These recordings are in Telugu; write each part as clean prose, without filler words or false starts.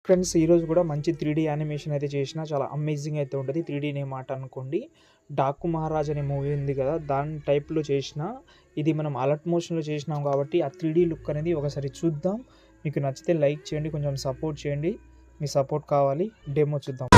ఫ్రెండ్స్ ఈరోజు కూడా మంచి 3D యానిమేషన్ అయితే చేసిన చాలా అమేజింగ్ అయితే ఉంటుంది. 3D నేమ్ మాట అనుకోండి. డాకు మహారాజ్ అనే మూవీ ఉంది కదా, దాని టైప్లో చేసిన ఇది మనం అలర్ట్ మోషన్లో చేసినాం కాబట్టి ఆ 3D లుక్ అనేది ఒకసారి చూద్దాం. మీకు నచ్చితే లైక్ చేయండి, కొంచెం సపోర్ట్ చేయండి. మీ సపోర్ట్ కావాలి. డెమో చూద్దాం.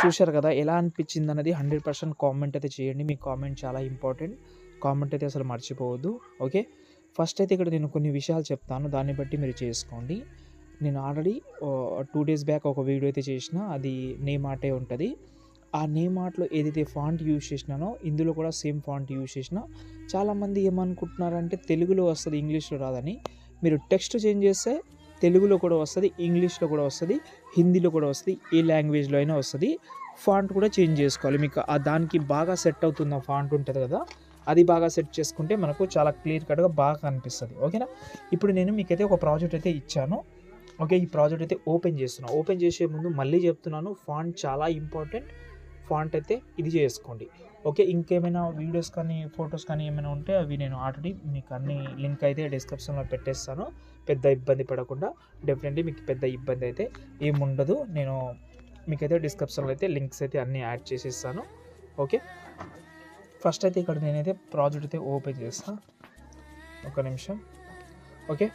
చూశారు కదా, ఎలా అనిపించింది అన్నది 100% కామెంట్ అయితే చేయండి. మీ కామెంట్ చాలా ఇంపార్టెంట్. కామెంట్ అయితే అసలు మర్చిపోవద్దు. ఓకే, ఫస్ట్ అయితే ఇక్కడ నేను కొన్ని విషయాలు చెప్తాను, దాన్ని బట్టి మీరు చేసుకోండి. నేను ఆల్రెడీ 2 days బ్యాక్ ఒక వీడియో అయితే చేసిన, అది నేమ్ ఆర్టే ఉంటుంది. ఆ నేమ్ ఆర్ట్లో ఏదైతే ఫాంట్ యూజ్ చేసినానో ఇందులో కూడా సేమ్ ఫాంట్ యూజ్ చేసిన. చాలామంది ఏమనుకుంటున్నారంటే తెలుగులో వస్తుంది, ఇంగ్లీష్లో రాదని. మీరు టెక్స్ట్ చేంజ్ చేస్తే తెలుగులో కూడా వస్తుంది, ఇంగ్లీష్లో కూడా వస్తుంది, హిందీలో కూడా వస్తుంది, ఏ లాంగ్వేజ్లో అయినా వస్తుంది. ఫాంట్ కూడా చేంజ్ చేసుకోవాలి. మీకు దానికి బాగా సెట్ అవుతుంది. ఆ ఫాంట్ ఉంటుంది కదా, అది బాగా సెట్ చేసుకుంటే మనకు చాలా క్లియర్ కట్గా బాగా కనిపిస్తుంది. ఓకేనా, ఇప్పుడు నేను మీకైతే ఒక ప్రాజెక్ట్ అయితే ఇచ్చాను. ఓకే, ఈ ప్రాజెక్ట్ అయితే ఓపెన్ చేస్తున్నాను. ఓపెన్ చేసే ముందు మళ్ళీ చెప్తున్నాను, ఫాంట్ చాలా ఇంపార్టెంట్. ఫాంట్ అయితే ఇది చేసుకోండి. ఓకే, ఇంకేమైనా వీడియోస్ కానీ ఫొటోస్ కానీ ఏమైనా ఉంటే అవి నేను ఆల్రెడీ మీకు అన్ని లింక్ అయితే డిస్క్రిప్షన్లో పెట్టేస్తాను. పెద్ద ఇబ్బంది పడకుండా, డెఫినెట్లీ మీకు పెద్ద ఇబ్బంది అయితే ఏముండదు. నేను మీకైతే డిస్క్రిప్షన్లో అయితే లింక్స్ అయితే అన్నీ యాడ్ చేసేస్తాను. ఓకే, ఫస్ట్ అయితే ఇక్కడ నేనైతే ప్రాజెక్ట్ అయితే ఓపెన్ చేస్తాను. ఒక నిమిషం. ఓకే,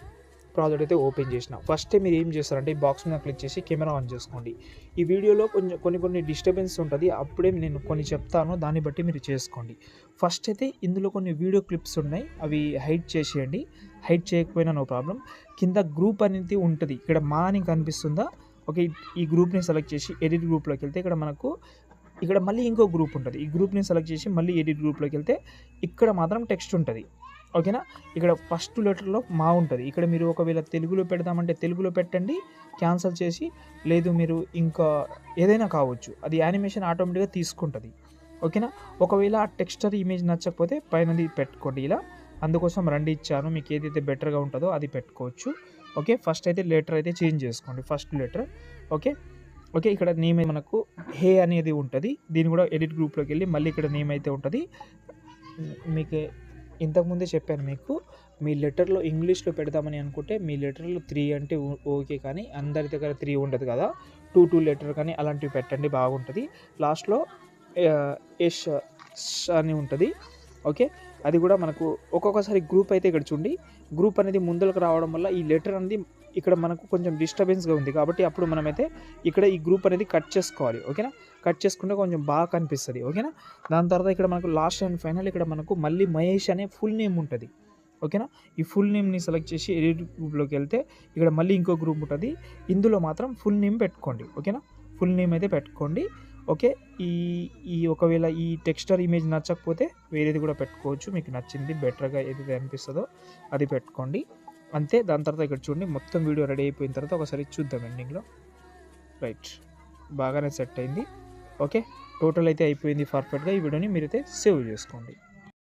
ప్రాజెక్ట్ అయితే ఓపెన్ చేసిన. ఫస్ట్ మీరు ఏం చేస్తారంటే ఈ బాక్స్ మీద క్లిక్ చేసి కెమెరా ఆన్ చేసుకోండి. ఈ వీడియోలో కొన్ని డిస్టర్బెన్స్ ఉంటుంది, అప్పుడే నేను కొన్ని చెప్తాను, దాన్ని బట్టి మీరు చేసుకోండి. ఫస్ట్ అయితే ఇందులో కొన్ని వీడియో క్లిప్స్ ఉన్నాయి, అవి హైడ్ చేసేయండి. హైడ్ చేయకపోయినా నో ప్రాబ్లం. కింద గ్రూప్ అనేది ఉంటుంది, ఇక్కడ మా అని కనిపిస్తుందా? ఓకే, ఈ గ్రూప్ని సెలెక్ట్ చేసి ఎడిట్ గ్రూప్లోకి వెళ్తే ఇక్కడ మళ్ళీ ఇంకో గ్రూప్ ఉంటుంది. ఈ గ్రూప్ని సెలెక్ట్ చేసి మళ్ళీ ఎడిట్ గ్రూప్లోకి వెళ్తే ఇక్కడ మాత్రం టెక్స్ట్ ఉంటుంది. ఓకేనా, ఇక్కడ ఫస్ట్ లెటర్లో మా ఉంటుంది. ఇక్కడ మీరు ఒకవేళ తెలుగులో పెడదామంటే తెలుగులో పెట్టండి, క్యాన్సిల్ చేసి. లేదు మీరు ఇంకా ఏదైనా కావచ్చు, అది యానిమేషన్ ఆటోమేటిక్గా తీసుకుంటుంది. ఓకేనా, ఒకవేళ ఆ టెక్స్చర్ ఇమేజ్ నచ్చకపోతే పైనది పెట్టుకోండి ఇలా. అందుకోసం రెండు ఇచ్చాను, మీకు ఏదైతే బెటర్గా ఉంటుందో అది పెట్టుకోవచ్చు. ఓకే, ఫస్ట్ అయితే లెటర్ అయితే చేంజ్ చేసుకోండి, ఫస్ట్ లెటర్. ఓకే ఓకే, ఇక్కడ నేమ్ మనకు హే అనేది ఉంటుంది. దీన్ని కూడా ఎడిట్ గ్రూప్లోకి వెళ్ళి మళ్ళీ ఇక్కడ నేమ్ అయితే ఉంటుంది. మీకు ఇంతకుముందే చెప్పాను, మీకు మీ లెటర్లో ఇంగ్లీష్లో పెడదామని అనుకుంటే మీ లెటర్లో 3 అంటే ఓకే, కానీ అందరి దగ్గర 3 ఉండదు కదా, 2 లెటర్ కానీ అలాంటివి పెట్టండి, బాగుంటుంది. లాస్ట్లో ఎష్ అని ఉంటుంది. ఓకే, అది కూడా మనకు ఒక్కొక్కసారి గ్రూప్ అయితే ఇక్కడ చూడండి, గ్రూప్ అనేది ముందరకు రావడం వల్ల ఈ లెటర్ అనేది ఇక్కడ మనకు కొంచెం డిస్టర్బెన్స్గా ఉంది, కాబట్టి అప్పుడు మనమైతే ఇక్కడ ఈ గ్రూప్ అనేది కట్ చేసుకోవాలి. ఓకేనా, కట్ చేసుకుంటే కొంచెం బాగా కనిపిస్తుంది. ఓకేనా, దాని తర్వాత ఇక్కడ మనకు లాస్ట్ అండ్ ఫైనల్ ఇక్కడ మనకు మళ్ళీ మహేష్ అనే ఫుల్ నేమ్ ఉంటుంది. ఓకేనా, ఈ ఫుల్ నేమ్ని సెలెక్ట్ చేసి ఎడిట్ గ్రూప్లోకి వెళ్తే ఇక్కడ మళ్ళీ ఇంకో గ్రూప్ ఉంటుంది, ఇందులో మాత్రం ఫుల్ నేమ్ పెట్టుకోండి. ఓకేనా, ఫుల్ నేమ్ అయితే పెట్టుకోండి. ఓకే, ఈ ఒకవేళ ఈ టెక్స్చర్ ఇమేజ్ నచ్చకపోతే వేరేది కూడా పెట్టుకోవచ్చు, మీకు నచ్చింది బెటర్గా ఏదైతే అనిపిస్తుందో అది పెట్టుకోండి. అంతే. దాని తర్వాత ఇక్కడ చూడండి, మొత్తం వీడియో రెడీ అయిపోయిన తర్వాత ఒకసారి చూద్దాం ఎండింగ్లో. రైట్, బాగానే సెట్ అయింది. ఓకే, టోటల్ అయితే అయిపోయింది పర్ఫెక్ట్గా. ఈ వీడియోని మీరైతే సేవ్ చేసుకోండి.